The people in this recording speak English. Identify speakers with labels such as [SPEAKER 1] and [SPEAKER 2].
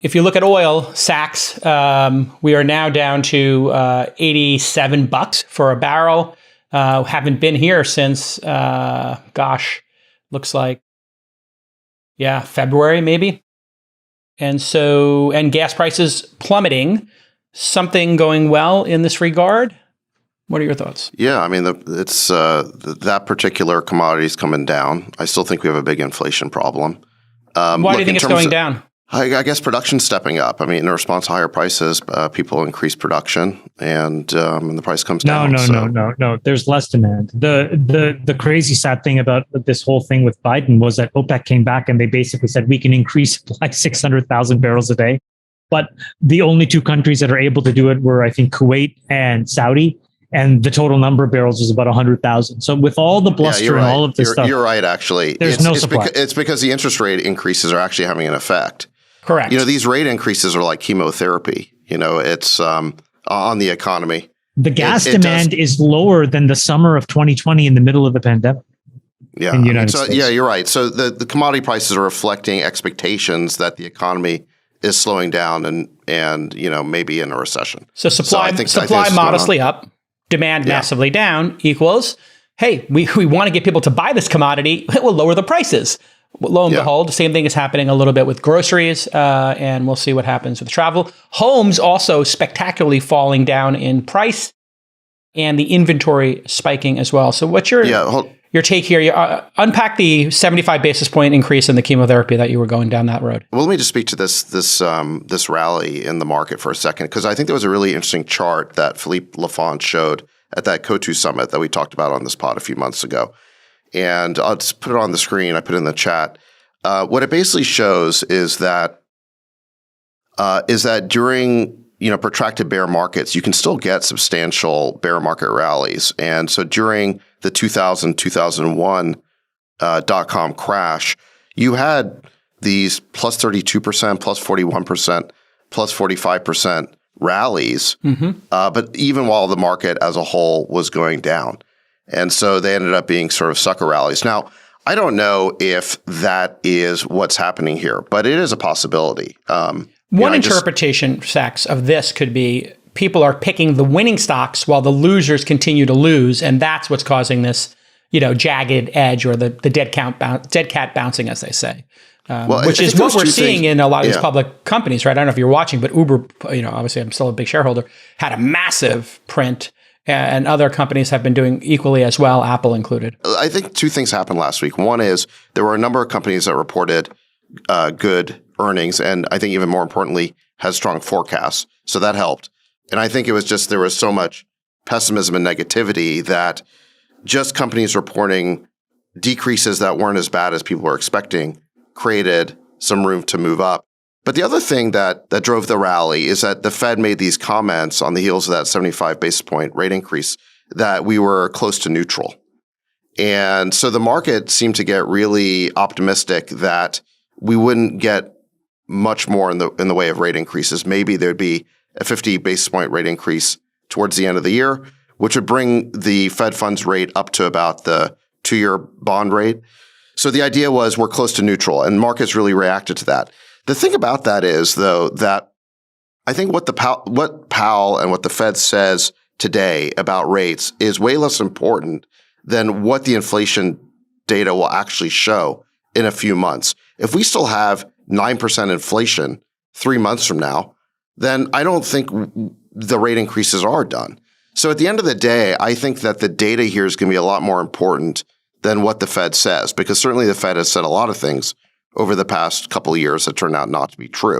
[SPEAKER 1] if you look at oil, Sachs, we are now down to $87 for a barrel. Haven't been here since, looks like, February maybe. And gas prices plummeting. Something going well in this regard? What are your thoughts?
[SPEAKER 2] Yeah, I mean, it's that particular commodity is coming down. I still think we have a big inflation problem.
[SPEAKER 1] Why do you think it's going down?
[SPEAKER 2] I guess production's stepping up. I mean, in response to higher prices, people increase production, and the price comes down.
[SPEAKER 3] No. There's less demand. The crazy sad thing about this whole thing with Biden was that OPEC came back and they basically said we can increase supply 600,000 barrels a day, but the only two countries that are able to do it were, I think, Kuwait and Saudi. And the total number of barrels was about 100,000. So with all the bluster and all of this stuff,
[SPEAKER 2] you're right. Actually,
[SPEAKER 3] there's no supply.
[SPEAKER 2] It's because the interest rate increases are actually having an effect.
[SPEAKER 1] Correct.
[SPEAKER 2] These rate increases are like chemotherapy. It's on the economy.
[SPEAKER 3] The gas demand is lower than the summer of 2020 in the middle of the pandemic.
[SPEAKER 2] Yeah,
[SPEAKER 3] in the United States.
[SPEAKER 2] Yeah, you're right. So the commodity prices are reflecting expectations that the economy is slowing down and maybe in a recession.
[SPEAKER 1] So supply modestly up, demand massively down equals, hey, we want to get people to buy this commodity. It will lower the prices. Lo and behold, the same thing is happening a little bit with groceries, and we'll see what happens with travel. Homes also spectacularly falling down in price, and the inventory spiking as well. So what's your take here? Unpack the 75 basis point increase in the chemotherapy that you were going down that road.
[SPEAKER 2] Well, let me just speak to this rally in the market for a second, because I think there was a really interesting chart that Philippe Lafont showed at that COTU summit that we talked about on this pod a few months ago. And I'll just put it on the screen. I put it in the chat. What it basically shows is that during protracted bear markets, you can still get substantial bear market rallies. And so during the 2001 dot-com crash, you had these plus 32%, plus 41%, plus 45% rallies. But even while the market as a whole was going down. And so they ended up being sort of sucker rallies. Now, I don't know if that is what's happening here, but it is a possibility.
[SPEAKER 1] One interpretation, Sachs, of this could be people are picking the winning stocks while the losers continue to lose, and that's what's causing this, jagged edge or the dead cat bouncing, as they say. Which is what we're seeing in a lot of these public companies, right? I don't know if you're watching, but Uber, obviously I'm still a big shareholder, had a massive print. And other companies have been doing equally as well, Apple included.
[SPEAKER 2] I think two things happened last week. One is there were a number of companies that reported good earnings, and I think even more importantly, had strong forecasts. So that helped. And I think it was just there was so much pessimism and negativity that just companies reporting decreases that weren't as bad as people were expecting created some room to move up. But the other thing that drove the rally is that the Fed made these comments on the heels of that 75 basis point rate increase that we were close to neutral. And so the market seemed to get really optimistic that we wouldn't get much more in the way of rate increases. Maybe there'd be a 50 basis point rate increase towards the end of the year, which would bring the Fed funds rate up to about the 2-year bond rate. So the idea was we're close to neutral, and markets really reacted to that. The thing about that is, though, that I think what Powell and what the Fed says today about rates is way less important than what the inflation data will actually show in a few months. If we still have 9% inflation 3 months from now, then I don't think the rate increases are done. So at the end of the day, I think that the data here is going to be a lot more important than what the Fed says, because certainly the Fed has said a lot of things over the past couple of years that turned out not to be true.